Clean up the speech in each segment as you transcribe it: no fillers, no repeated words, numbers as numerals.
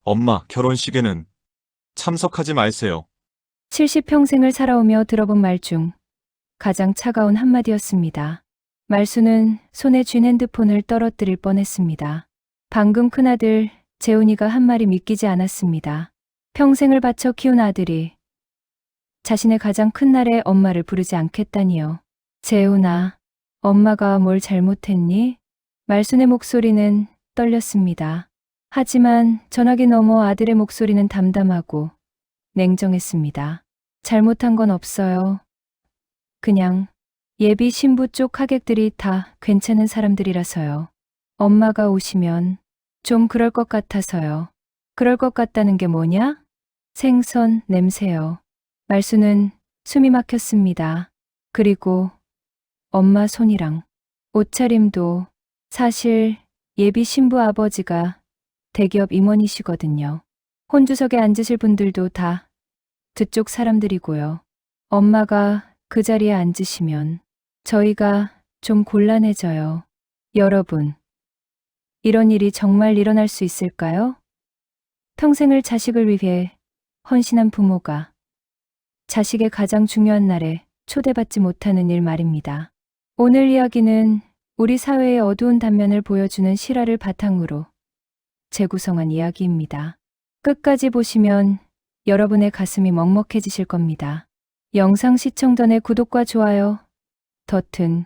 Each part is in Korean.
엄마, 결혼식에는 참석하지 마세요. 70평생을 살아오며 들어본 말 중 가장 차가운 한마디였습니다. 말수는 손에 쥔 핸드폰을 떨어뜨릴 뻔했습니다. 방금 큰아들 재훈이가 한 말이 믿기지 않았습니다. 평생을 바쳐 키운 아들이 자신의 가장 큰 날에 엄마를 부르지 않겠다니요. 재훈아, 엄마가 뭘 잘못했니? 말순의 목소리는 떨렸습니다. 하지만 전화기 너머 아들의 목소리는 담담하고 냉정했습니다. 잘못한 건 없어요. 그냥 예비 신부 쪽 하객들이 다 괜찮은 사람들이라서요. 엄마가 오시면 좀 그럴 것 같아서요. 그럴 것 같다는 게 뭐냐? 생선 냄새요. 말수는 숨이 막혔습니다. 그리고 엄마 손이랑 옷차림도 사실 예비 신부 아버지가 대기업 임원이시거든요. 혼주석에 앉으실 분들도 다 그쪽 사람들이고요. 엄마가 그 자리에 앉으시면 저희가 좀 곤란해져요. 여러분, 이런 일이 정말 일어날 수 있을까요? 평생을 자식을 위해 헌신한 부모가 자식의 가장 중요한 날에 초대받지 못하는 일 말입니다. 오늘 이야기는 우리 사회의 어두운 단면을 보여주는 실화를 바탕으로 재구성한 이야기입니다. 끝까지 보시면 여러분의 가슴이 먹먹해지실 겁니다. 영상 시청 전에 구독과 좋아요 버튼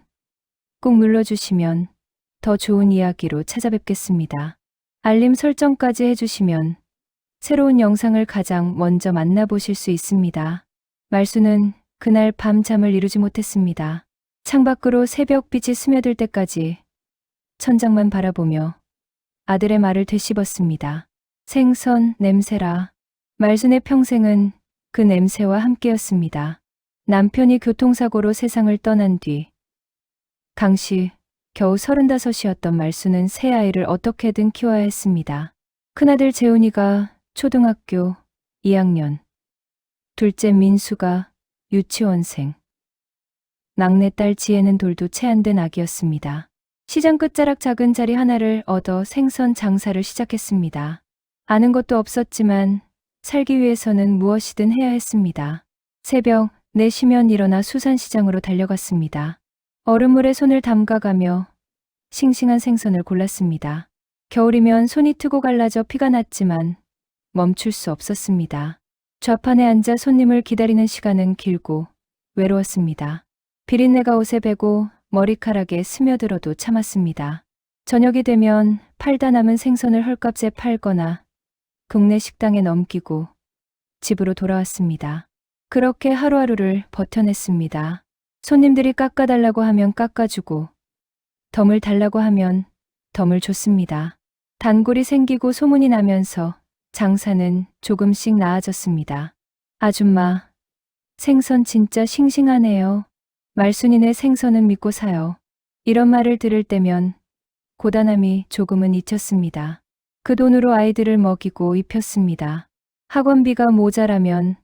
꾹 눌러주시면 더 좋은 이야기로 찾아뵙겠습니다. 알림 설정까지 해주시면 새로운 영상을 가장 먼저 만나보실 수 있습니다. 말수는 그날 밤 잠을 이루지 못했습니다. 창밖으로 새벽빛이 스며들 때까지 천장만 바라보며 아들의 말을 되씹었습니다. 생선 냄새라. 말순의 평생은 그 냄새와 함께였습니다. 남편이 교통사고로 세상을 떠난 뒤 당시 겨우 35이었던 말수는 새 아이를 어떻게든 키워야 했습니다. 큰아들 재훈이가 초등학교 2학년, 둘째 민수가 유치원생, 막내딸 지혜는 돌도 채 안 된 아기였습니다. 시장 끝자락 작은 자리 하나를 얻어 생선 장사를 시작했습니다. 아는 것도 없었지만 살기 위해서는 무엇이든 해야 했습니다. 새벽 4시면 일어나 수산시장으로 달려갔습니다. 얼음물에 손을 담가가며 싱싱한 생선을 골랐습니다. 겨울이면 손이 트고 갈라져 피가 났지만 멈출 수 없었습니다. 좌판에 앉아 손님을 기다리는 시간은 길고 외로웠습니다. 비린내가 옷에 배고 머리카락에 스며들어도 참았습니다. 저녁이 되면 팔다 남은 생선을 헐값에 팔거나 국내 식당에 넘기고 집으로 돌아왔습니다. 그렇게 하루하루를 버텨냈습니다. 손님들이 깎아달라고 하면 깎아주고 덤을 달라고 하면 덤을 줬습니다. 단골이 생기고 소문이 나면서 장사는 조금씩 나아졌습니다. 아줌마, 생선 진짜 싱싱하네요. 말순이네 생선은 믿고 사요. 이런 말을 들을 때면 고단함이 조금은 잊혔습니다. 그 돈으로 아이들을 먹이고 입혔습니다. 학원비가 모자라면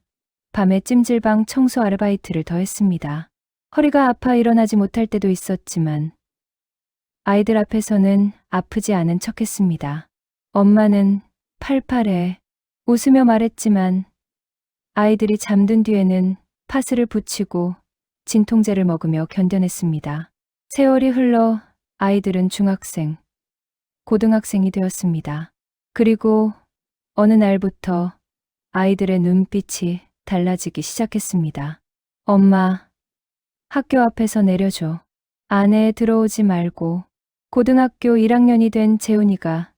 밤에 찜질방 청소 아르바이트를 더 했습니다. 허리가 아파 일어나지 못할 때도 있었지만 아이들 앞에서는 아프지 않은 척했습니다. 엄마는 팔팔해 웃으며 말했지만 아이들이 잠든 뒤에는 파스를 붙이고 진통제를 먹으며 견뎌냈습니다. 세월이 흘러 아이들은 중학생, 고등학생이 되었습니다. 그리고 어느 날부터 아이들의 눈빛이 달라지기 시작했습니다. 엄마, 학교 앞에서 내려줘. 안에 들어오지 말고. 고등학교 1학년이 된 재훈이가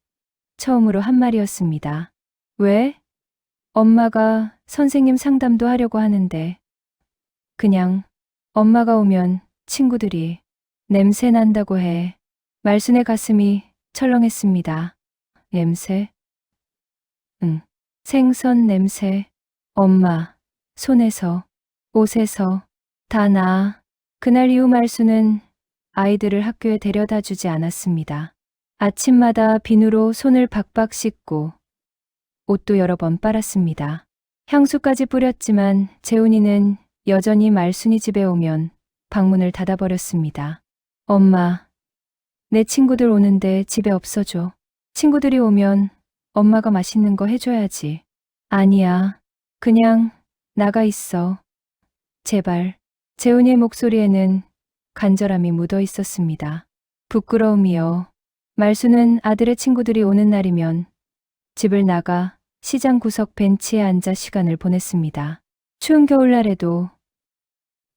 처음으로 한 말이었습니다. 왜? 엄마가 선생님 상담도 하려고 하는데. 그냥 엄마가 오면 친구들이 냄새 난다고 해. 말순의 가슴이 철렁했습니다. 냄새? 응. 생선 냄새. 엄마, 손에서, 옷에서, 다 나. 그날 이후 말순은 아이들을 학교에 데려다 주지 않았습니다. 아침마다 비누로 손을 박박 씻고 옷도 여러 번 빨았습니다. 향수까지 뿌렸지만 재훈이는 여전히 말순이 집에 오면 방문을 닫아버렸습니다. 엄마, 내 친구들 오는데 집에 없어줘. 친구들이 오면 엄마가 맛있는 거 해줘야지. 아니야. 그냥 나가 있어. 제발. 재훈이의 목소리에는 간절함이 묻어 있었습니다. 부끄러움이요. 말수는 아들의 친구들이 오는 날이면 집을 나가 시장 구석 벤치에 앉아 시간을 보냈습니다. 추운 겨울날에도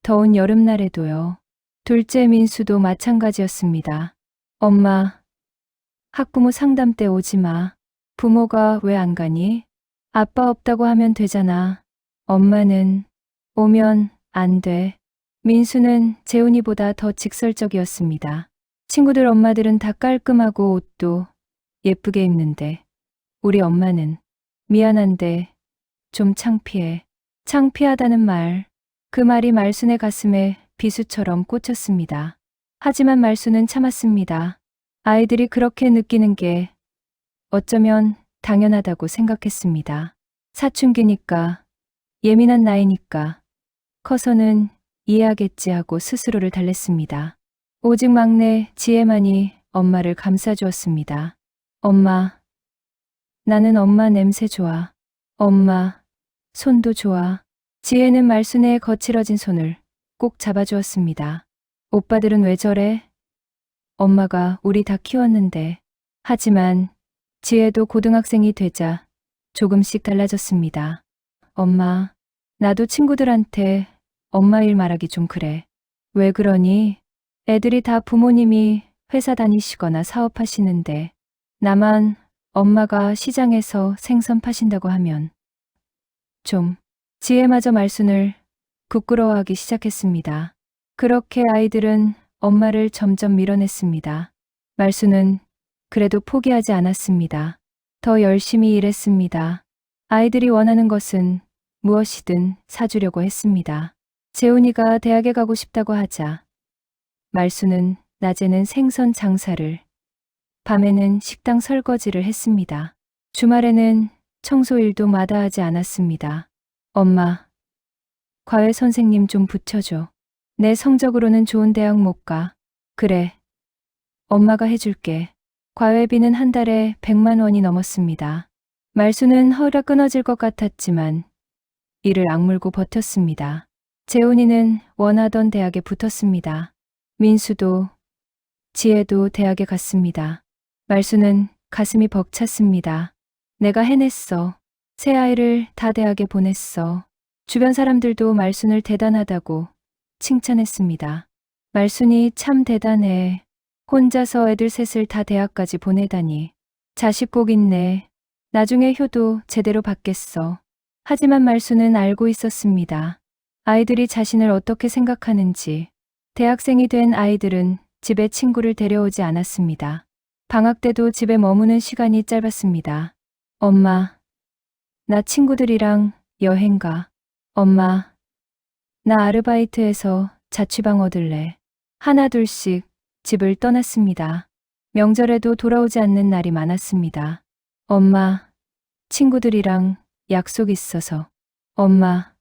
더운 여름날에도요. 둘째 민수도 마찬가지였습니다. 엄마, 학부모 상담 때 오지 마. 부모가 왜 안 가니? 아빠 없다고 하면 되잖아. 엄마는 오면 안 돼. 민수는 재훈이보다 더 직설적이었습니다. 친구들 엄마들은 다 깔끔하고 옷도 예쁘게 입는데 우리 엄마는 미안한데 좀 창피해. 창피하다는 말. 그 말이 말순의 가슴에 비수처럼 꽂혔습니다. 하지만 말순은 참았습니다. 아이들이 그렇게 느끼는 게 어쩌면 당연하다고 생각했습니다. 사춘기니까, 예민한 나이니까, 커서는 이해하겠지 하고 스스로를 달랬습니다. 오직 막내 지혜만이 엄마를 감싸주었습니다. 엄마, 나는 엄마 냄새 좋아. 엄마, 손도 좋아. 지혜는 말순의 거칠어진 손을 꼭 잡아주었습니다. 오빠들은 왜 저래? 엄마가 우리 다 키웠는데. 하지만 지혜도 고등학생이 되자 조금씩 달라졌습니다. 엄마, 나도 친구들한테 엄마 일 말하기 좀 그래. 왜 그러니? 애들이 다 부모님이 회사 다니시거나 사업하시는데 나만 엄마가 시장에서 생선 파신다고 하면 좀. 지혜마저 말순을 부끄러워하기 시작했습니다. 그렇게 아이들은 엄마를 점점 밀어냈습니다. 말순은 그래도 포기하지 않았습니다. 더 열심히 일했습니다. 아이들이 원하는 것은 무엇이든 사주려고 했습니다. 재훈이가 대학에 가고 싶다고 하자 말순은 낮에는 생선 장사를, 밤에는 식당 설거지를 했습니다. 주말에는 청소일도 마다하지 않았습니다. 엄마, 과외 선생님 좀 붙여줘. 내 성적으로는 좋은 대학 못 가. 그래, 엄마가 해줄게. 과외비는 한 달에 100만 원이 넘었습니다. 말수는 허리가 끊어질 것 같았지만 이를 악물고 버텼습니다. 재훈이는 원하던 대학에 붙었습니다. 민수도, 지혜도 대학에 갔습니다. 말수는 가슴이 벅찼습니다. 내가 해냈어. 새 아이를 다 대학에 보냈어. 주변 사람들도 말순을 대단하다고 칭찬했습니다. 말순이 참 대단해. 혼자서 애들 셋을 다 대학까지 보내다니. 자식 복 있네. 나중에 효도 제대로 받겠어. 하지만 말순은 알고 있었습니다. 아이들이 자신을 어떻게 생각하는지. 대학생이 된 아이들은 집에 친구를 데려오지 않았습니다. 방학 때도 집에 머무는 시간이 짧았습니다. 엄마, 나 친구들이랑 여행 가. 엄마, 나 아르바이트해서 자취방 얻을래. 하나 둘씩 집을 떠났습니다. 명절에도 돌아오지 않는 날이 많았습니다. 엄마, 친구들이랑 약속 있어서. 엄마,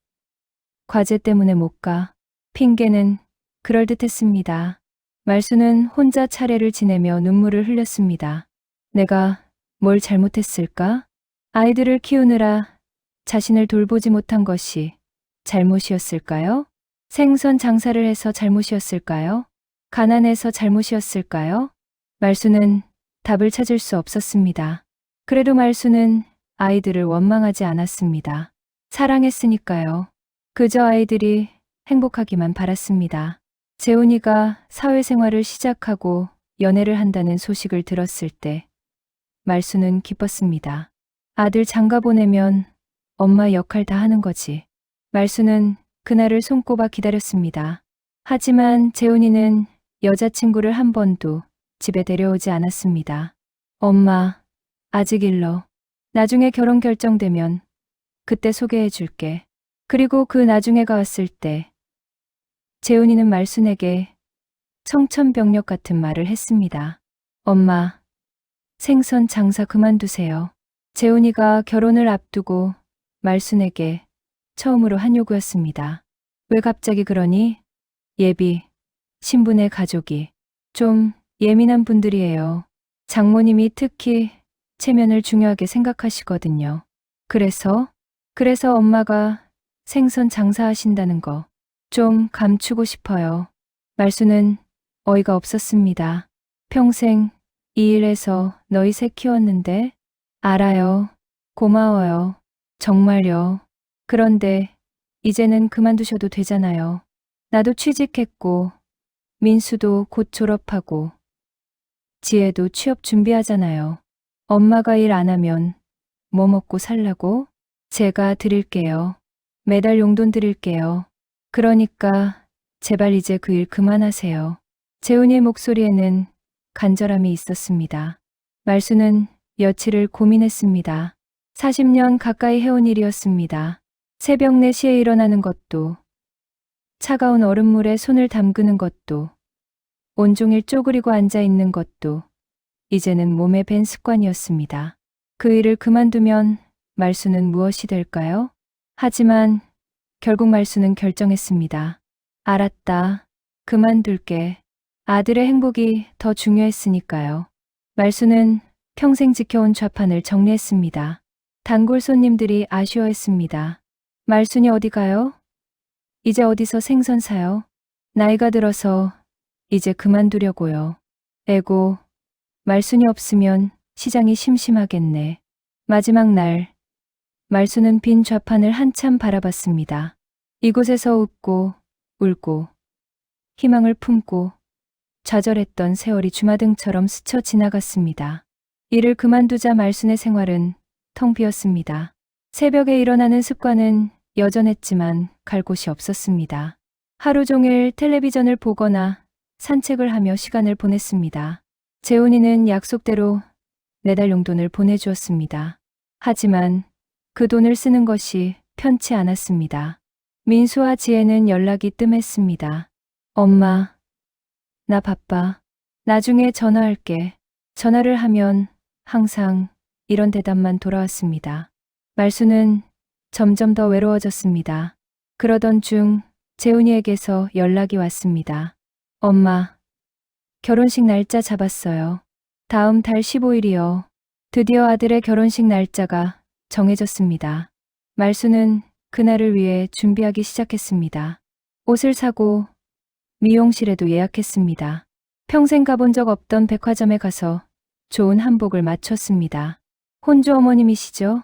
과제 때문에 못 가. 핑계는 그럴듯했습니다. 말수는 혼자 차례를 지내며 눈물을 흘렸습니다. 내가 뭘 잘못했을까? 아이들을 키우느라 자신을 돌보지 못한 것이 잘못이었을까요? 생선 장사를 해서 잘못이었을까요? 가난해서 잘못이었을까요? 말수는 답을 찾을 수 없었습니다. 그래도 말수는 아이들을 원망하지 않았습니다. 사랑했으니까요. 그저 아이들이 행복하기만 바랐습니다. 재훈이가 사회생활을 시작하고 연애를 한다는 소식을 들었을 때 말수는 기뻤습니다. 아들 장가 보내면 엄마 역할 다 하는 거지. 말수는 그날을 손꼽아 기다렸습니다. 하지만 재훈이는 여자친구를 한 번도 집에 데려오지 않았습니다. 엄마, 아직 일러. 나중에 결혼 결정되면 그때 소개해 줄게. 그리고 그 나중에가 왔을 때 재훈이는 말순에게 청천벽력 같은 말을 했습니다. 엄마, 생선 장사 그만두세요. 재훈이가 결혼을 앞두고 말순에게 처음으로 한 요구였습니다. 왜 갑자기 그러니? 예비, 신분의 가족이 좀 예민한 분들이에요. 장모님이 특히 체면을 중요하게 생각하시거든요. 그래서 엄마가 생선 장사하신다는 거 좀 감추고 싶어요. 말수는 어이가 없었습니다. 평생 이 일해서 너희 새 키웠는데. 알아요. 고마워요. 정말요. 그런데 이제는 그만두셔도 되잖아요. 나도 취직했고, 민수도 곧 졸업하고, 지혜도 취업 준비하잖아요. 엄마가 일 안 하면 뭐 먹고 살라고? 제가 드릴게요. 매달 용돈 드릴게요. 그러니까 제발 이제 그 일 그만하세요. 재훈이의 목소리에는 간절함이 있었습니다. 말수는 며칠을 고민했습니다. 40년 가까이 해온 일이었습니다. 새벽 4시에 일어나는 것도, 차가운 얼음물에 손을 담그는 것도, 온종일 쪼그리고 앉아 있는 것도 이제는 몸에 밴 습관이었습니다. 그 일을 그만두면 말수는 무엇이 될까요? 하지만 결국 말수는 결정했습니다. 알았다. 그만둘게. 아들의 행복이 더 중요했으니까요. 말수는 평생 지켜온 좌판을 정리했습니다. 단골 손님들이 아쉬워했습니다. 말순이 어디 가요? 이제 어디서 생선 사요? 나이가 들어서 이제 그만두려고요. 에고, 말순이 없으면 시장이 심심하겠네. 마지막 날, 말수는 빈 좌판을 한참 바라봤습니다. 이곳에서 웃고, 울고, 희망을 품고, 좌절했던 세월이 주마등처럼 스쳐 지나갔습니다. 일을 그만두자 말순의 생활은 텅 비었습니다. 새벽에 일어나는 습관은 여전했지만 갈 곳이 없었습니다. 하루 종일 텔레비전을 보거나 산책을 하며 시간을 보냈습니다. 재훈이는 약속대로 매달 용돈을 보내주었습니다. 하지만 그 돈을 쓰는 것이 편치 않았습니다. 민수와 지혜는 연락이 뜸했습니다. 엄마, 나 바빠. 나중에 전화할게. 전화를 하면 항상 이런 대답만 돌아왔습니다. 말수는 점점 더 외로워졌습니다. 그러던 중 재훈이에게서 연락이 왔습니다. 엄마, 결혼식 날짜 잡았어요. 다음 달 15일이요. 드디어 아들의 결혼식 날짜가 정해졌습니다. 말수는 그날을 위해 준비하기 시작했습니다. 옷을 사고 미용실에도 예약했습니다. 평생 가본 적 없던 백화점에 가서 좋은 한복을 맞췄습니다. 혼주 어머님이시죠?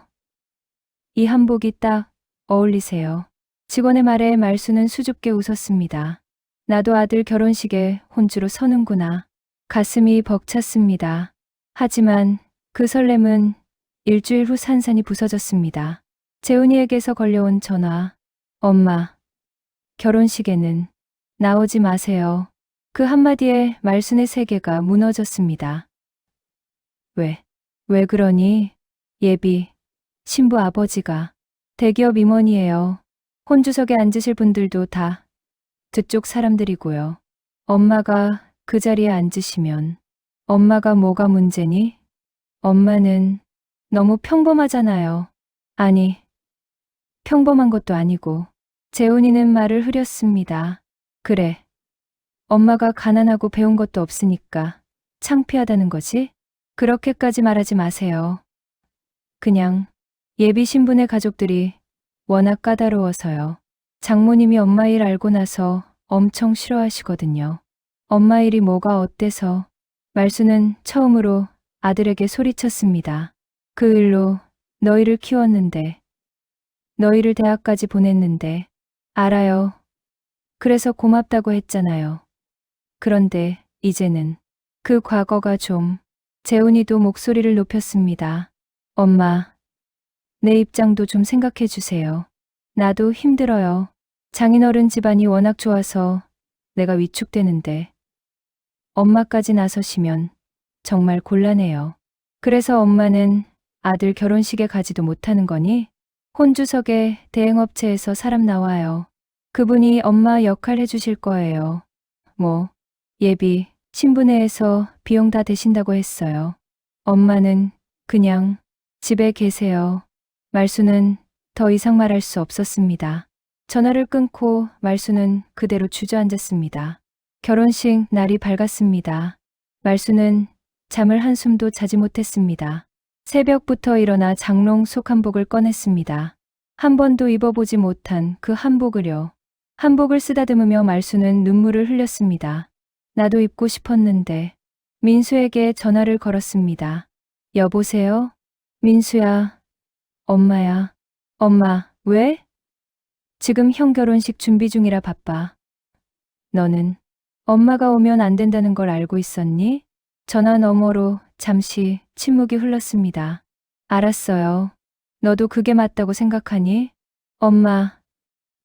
이 한복이 딱 어울리세요. 직원의 말에 말수는 수줍게 웃었습니다. 나도 아들 결혼식에 혼주로 서는구나. 가슴이 벅찼습니다. 하지만 그 설렘은 일주일 후 산산이 부서졌습니다. 재훈이에게서 걸려온 전화. 엄마, 결혼식에는 나오지 마세요. 그 한마디에 말순의 세계가 무너졌습니다. 왜 그러니? 예비, 신부 아버지가 대기업 임원이에요. 혼주석에 앉으실 분들도 다 그쪽 사람들이고요. 엄마가 그 자리에 앉으시면 엄마가 뭐가 문제니? 엄마는 너무 평범하잖아요. 아니, 평범한 것도 아니고. 재훈이는 말을 흐렸습니다. 그래, 엄마가 가난하고 배운 것도 없으니까 창피하다는 거지? 그렇게까지 말하지 마세요. 그냥 예비 신분의 가족들이 워낙 까다로워서요. 장모님이 엄마 일 알고 나서 엄청 싫어하시거든요. 엄마 일이 뭐가 어때서? 말수는 처음으로 아들에게 소리쳤습니다. 그 일로 너희를 키웠는데, 너희를 대학까지 보냈는데, 알아요. 그래서 고맙다고 했잖아요. 그런데 이제는 그 과거가 좀. 재훈이도 목소리를 높였습니다. 엄마, 내 입장도 좀 생각해 주세요. 나도 힘들어요. 장인어른 집안이 워낙 좋아서 내가 위축되는데 엄마까지 나서시면 정말 곤란해요. 그래서 엄마는 아들 결혼식에 가지도 못하는 거니? 혼주석에 대행업체에서 사람 나와요. 그분이 엄마 역할 해주실 거예요. 뭐, 예비, 신부네에서 비용 다 대신다고 했어요. 엄마는 그냥 집에 계세요. 말수는 더 이상 말할 수 없었습니다. 전화를 끊고 말수는 그대로 주저앉았습니다. 결혼식 날이 밝았습니다. 말수는 잠을 한숨도 자지 못했습니다. 새벽부터 일어나 장롱 속 한복을 꺼냈습니다. 한 번도 입어보지 못한 그 한복을요. 한복을 쓰다듬으며 말수는 눈물을 흘렸습니다. 나도 입고 싶었는데. 민수에게 전화를 걸었습니다. 여보세요? 민수야. 엄마야. 엄마, 왜? 지금 형 결혼식 준비 중이라 바빠. 너는 엄마가 오면 안 된다는 걸 알고 있었니? 전화 너머로 잠시 침묵이 흘렀습니다. 알았어요. 너도 그게 맞다고 생각하니? 엄마,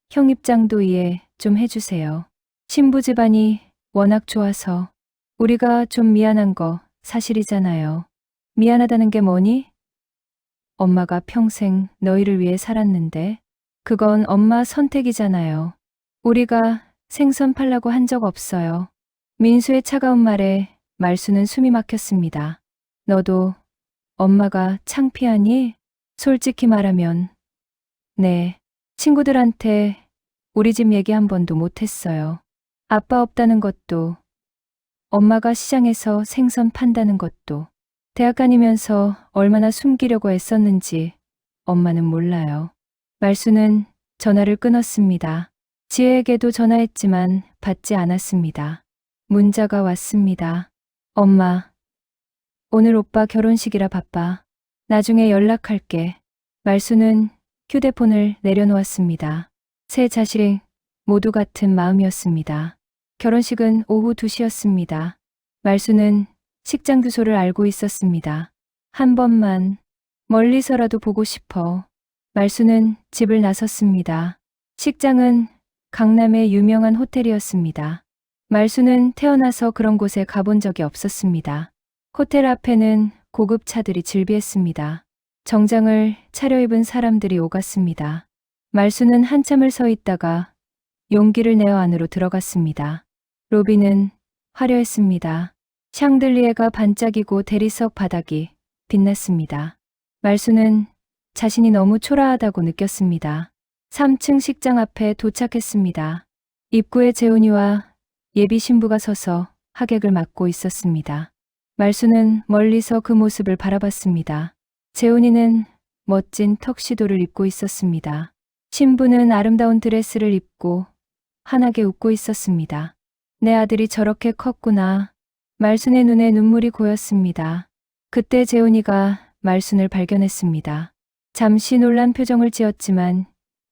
형 입장도 이해 좀 해주세요. 신부 집안이 워낙 좋아서 우리가 좀 미안한 거 사실이잖아요. 미안하다는 게 뭐니? 엄마가 평생 너희를 위해 살았는데 그건 엄마 선택이잖아요. 우리가 생선 팔라고 한 적 없어요. 민수의 차가운 말에 말수는 숨이 막혔습니다. 너도 엄마가 창피하니? 솔직히 말하면 네, 친구들한테 우리 집 얘기 한 번도 못했어요. 아빠 없다는 것도, 엄마가 시장에서 생선 판다는 것도, 대학 다니면서 얼마나 숨기려고 애썼는지 엄마는 몰라요. 말수는 전화를 끊었습니다. 지혜에게도 전화했지만 받지 않았습니다. 문자가 왔습니다. 엄마, 오늘 오빠 결혼식이라 바빠. 나중에 연락할게. 말수는 휴대폰을 내려놓았습니다. 세 자식 모두 같은 마음이었습니다. 결혼식은 오후 2시였습니다. 말수는 식장 주소를 알고 있었습니다. 한 번만 멀리서라도 보고 싶어. 말수는 집을 나섰습니다. 식장은 강남의 유명한 호텔이었습니다. 말수는 태어나서 그런 곳에 가본 적이 없었습니다. 호텔 앞에는 고급 차들이 즐비했습니다. 정장을 차려입은 사람들이 오갔습니다. 말수는 한참을 서 있다가 용기를 내어 안으로 들어갔습니다. 로비는 화려했습니다. 샹들리에가 반짝이고 대리석 바닥이 빛났습니다. 말수는 자신이 너무 초라하다고 느꼈습니다. 3층 식장 앞에 도착했습니다. 입구에 재훈이와 예비 신부가 서서 하객을 맞고 있었습니다. 말수는 멀리서 그 모습을 바라봤습니다. 재훈이는 멋진 턱시도를 입고 있었습니다. 신부는 아름다운 드레스를 입고 환하게 웃고 있었습니다. 내 아들이 저렇게 컸구나. 말순의 눈에 눈물이 고였습니다. 그때 재훈이가 말순을 발견했습니다. 잠시 놀란 표정을 지었지만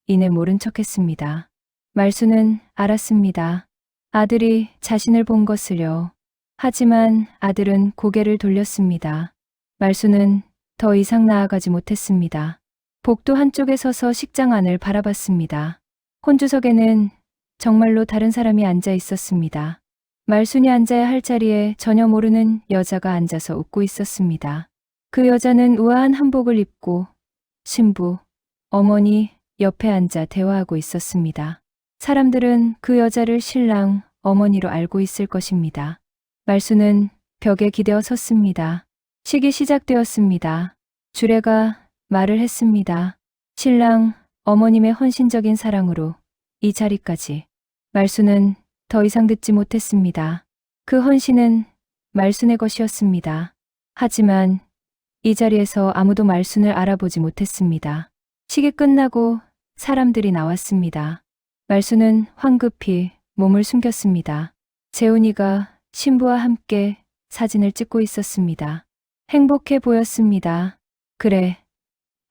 이내 모른 척했습니다. 말순은 알았습니다. 아들이 자신을 본 것을요. 하지만 아들은 고개를 돌렸습니다. 말순은 더 이상 나아가지 못했습니다. 복도 한쪽에 서서 식장 안을 바라봤습니다. 혼주석에는 정말로 다른 사람이 앉아 있었습니다. 말순이 앉아야 할 자리에 전혀 모르는 여자가 앉아서 웃고 있었습니다. 그 여자는 우아한 한복을 입고 신부, 어머니 옆에 앉아 대화하고 있었습니다. 사람들은 그 여자를 신랑, 어머니로 알고 있을 것입니다. 말순은 벽에 기대어 섰습니다. 식이 시작되었습니다. 주례가 말을 했습니다. 신랑, 어머님의 헌신적인 사랑으로 이 자리까지. 말순은 더 이상 듣지 못했습니다. 그 헌신은 말순의 것이었습니다. 하지만 이 자리에서 아무도 말순을 알아보지 못했습니다. 식이 끝나고 사람들이 나왔습니다. 말순은 황급히 몸을 숨겼습니다. 재훈이가 신부와 함께 사진을 찍고 있었습니다. 행복해 보였습니다. 그래,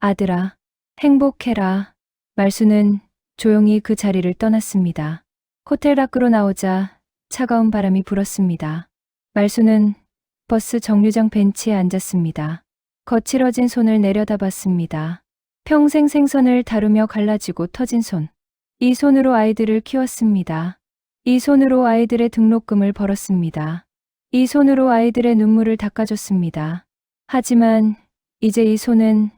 아들아, 행복해라. 말순은 조용히 그 자리를 떠났습니다. 호텔 밖으로 나오자 차가운 바람이 불었습니다. 말순은 버스 정류장 벤치에 앉았습니다. 거칠어진 손을 내려다봤습니다. 평생 생선을 다루며 갈라지고 터진 손. 이 손으로 아이들을 키웠습니다. 이 손으로 아이들의 등록금을 벌었습니다. 이 손으로 아이들의 눈물을 닦아줬습니다. 하지만 이제 이 손은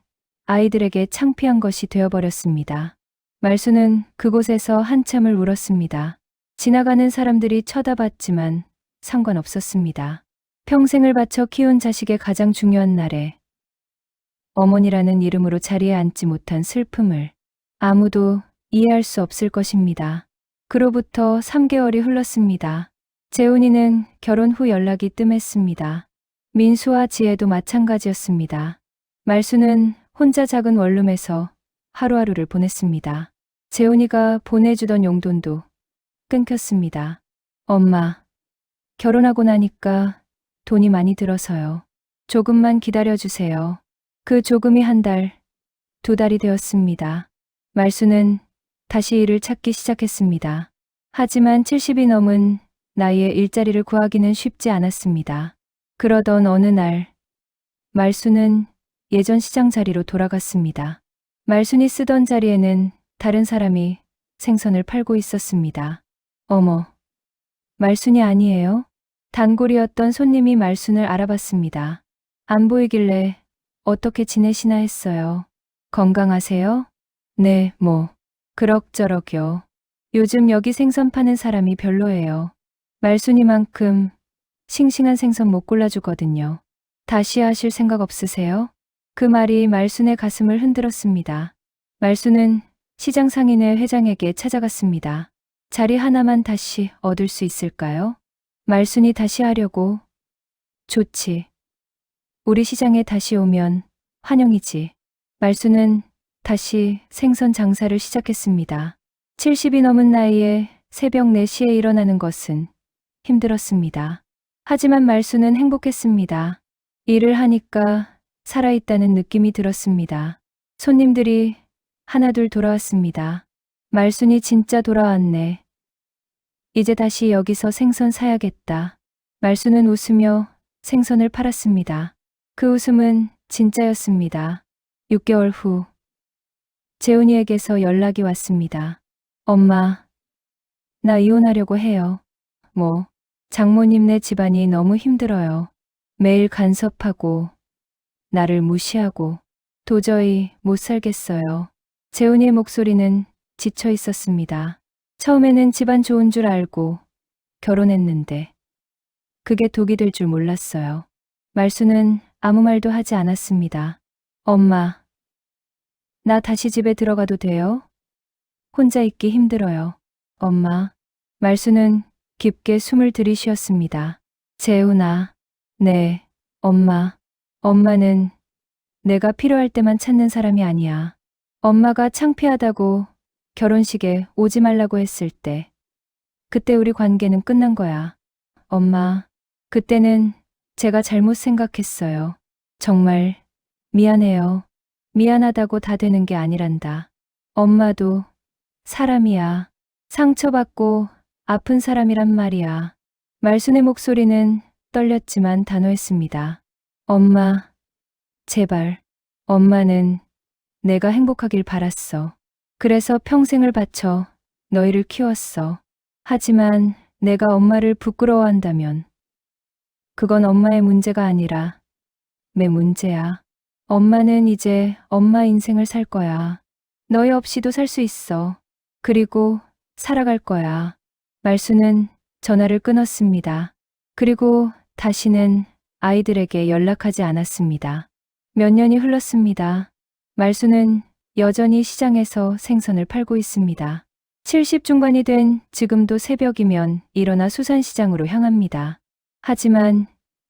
아이들에게 창피한 것이 되어버렸습니다. 말순은 그곳에서 한참을 울었습니다. 지나가는 사람들이 쳐다봤지만 상관없었습니다. 평생을 바쳐 키운 자식의 가장 중요한 날에 어머니라는 이름으로 자리에 앉지 못한 슬픔을 아무도 이해할 수 없을 것입니다. 그로부터 3개월이 흘렀습니다. 재훈이는 결혼 후 연락이 뜸했습니다. 민수와 지혜도 마찬가지였습니다. 말수는 혼자 작은 원룸에서 하루하루를 보냈습니다. 재훈이가 보내주던 용돈도 끊겼습니다. 엄마, 결혼하고 나니까 돈이 많이 들어서요. 조금만 기다려주세요. 그 조금이 한 달, 두 달이 되었습니다. 말수는 다시 일을 찾기 시작했습니다. 하지만 70이 넘은 나이에 일자리를 구하기는 쉽지 않았습니다. 그러던 어느 날, 말수는 예전 시장 자리로 돌아갔습니다. 말순이 쓰던 자리에는 다른 사람이 생선을 팔고 있었습니다. 어머, 말순이 아니에요? 단골이었던 손님이 말순을 알아봤습니다. 안 보이길래 어떻게 지내시나 했어요. 건강하세요? 네, 그럭저럭요. 요즘 여기 생선 파는 사람이 별로예요. 말순이만큼 싱싱한 생선 못 골라주거든요. 다시 하실 생각 없으세요? 그 말이 말순의 가슴을 흔들었습니다. 말순은 시장 상인회 회장에게 찾아갔습니다. 자리 하나만 다시 얻을 수 있을까요? 말순이 다시 하려고. 좋지. 우리 시장에 다시 오면 환영이지. 말순은 다시 생선 장사를 시작했습니다. 70이 넘은 나이에 새벽 4시에 일어나는 것은 힘들었습니다. 하지만 말순은 행복했습니다. 일을 하니까 살아있다는 느낌이 들었습니다. 손님들이 하나둘 돌아왔습니다. 말순이 진짜 돌아왔네. 이제 다시 여기서 생선 사야겠다. 말순은 웃으며 생선을 팔았습니다. 그 웃음은 진짜였습니다. 6개월 후, 재훈이에게서 연락이 왔습니다. 엄마, 나 이혼하려고 해요. 장모님네 집안이 너무 힘들어요. 매일 간섭하고, 나를 무시하고, 도저히 못 살겠어요. 재훈이의 목소리는 지쳐 있었습니다. 처음에는 집안 좋은 줄 알고 결혼했는데, 그게 독이 될 줄 몰랐어요. 말수는 아무 말도 하지 않았습니다. 엄마, 나 다시 집에 들어가도 돼요? 혼자 있기 힘들어요. 엄마. 말수는 깊게 숨을 들이쉬었습니다. 재훈아. 네, 엄마. 엄마는 내가 필요할 때만 찾는 사람이 아니야. 엄마가 창피하다고 결혼식에 오지 말라고 했을 때, 그때 우리 관계는 끝난 거야. 엄마, 그때는 제가 잘못 생각했어요. 정말 미안해요. 미안하다고 다 되는 게 아니란다. 엄마도 사람이야. 상처받고 아픈 사람이란 말이야. 말순의 목소리는 떨렸지만 단호했습니다. 엄마, 제발. 엄마는 내가 행복하길 바랐어. 그래서 평생을 바쳐 너희를 키웠어. 하지만 내가 엄마를 부끄러워한다면 그건 엄마의 문제가 아니라 내 문제야. 엄마는 이제 엄마 인생을 살 거야. 너희 없이도 살 수 있어. 그리고 살아갈 거야. 말수는 전화를 끊었습니다. 그리고 다시는 아이들에게 연락하지 않았습니다. 몇 년이 흘렀습니다. 말수는 여전히 시장에서 생선을 팔고 있습니다. 70 중반이 된 지금도 새벽이면 일어나 수산시장으로 향합니다. 하지만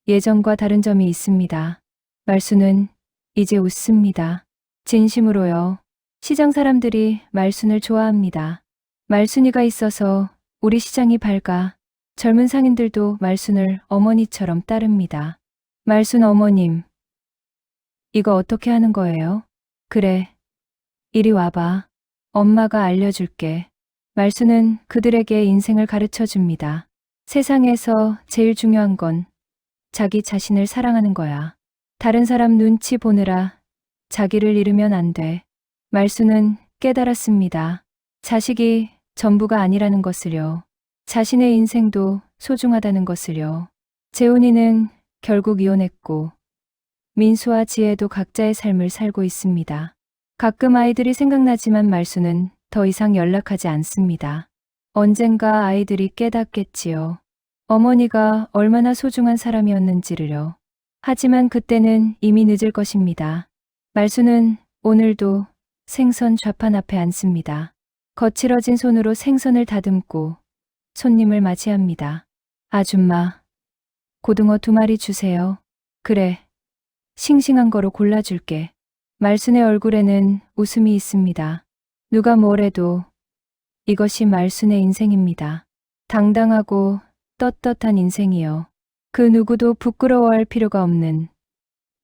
예전과 다른 점이 있습니다. 말수는 이제 웃습니다. 진심으로요. 시장 사람들이 말순을 좋아합니다. 말순이가 있어서 우리 시장이 밝아. 젊은 상인들도 말순을 어머니처럼 따릅니다. 말순 어머님, 이거 어떻게 하는 거예요? 그래, 이리 와봐. 엄마가 알려줄게. 말순은 그들에게 인생을 가르쳐 줍니다. 세상에서 제일 중요한 건 자기 자신을 사랑하는 거야. 다른 사람 눈치 보느라 자기를 잃으면 안 돼. 말순은 깨달았습니다. 자식이 전부가 아니라는 것을요. 자신의 인생도 소중하다는 것을요. 재훈이는 결국 이혼했고 민수와 지혜도 각자의 삶을 살고 있습니다. 가끔 아이들이 생각나지만 말수는 더 이상 연락하지 않습니다. 언젠가 아이들이 깨닫겠지요. 어머니가 얼마나 소중한 사람이었는지를요. 하지만 그때는 이미 늦을 것입니다. 말수는 오늘도 생선 좌판 앞에 앉습니다. 거칠어진 손으로 생선을 다듬고 손님을 맞이합니다. 아줌마, 고등어 2마리 주세요. 그래, 싱싱한 거로 골라줄게. 말순의 얼굴에는 웃음이 있습니다. 누가 뭐래도 이것이 말순의 인생입니다. 당당하고 떳떳한 인생이요. 그 누구도 부끄러워할 필요가 없는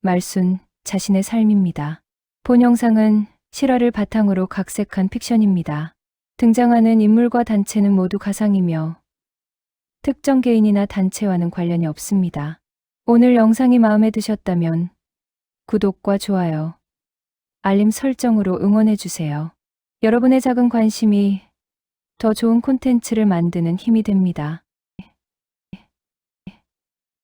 말순 자신의 삶입니다. 본 영상은 실화를 바탕으로 각색한 픽션입니다. 등장하는 인물과 단체는 모두 가상이며 특정 개인이나 단체와는 관련이 없습니다. 오늘 영상이 마음에 드셨다면 구독과 좋아요, 알림 설정으로 응원해주세요. 여러분의 작은 관심이 더 좋은 콘텐츠를 만드는 힘이 됩니다.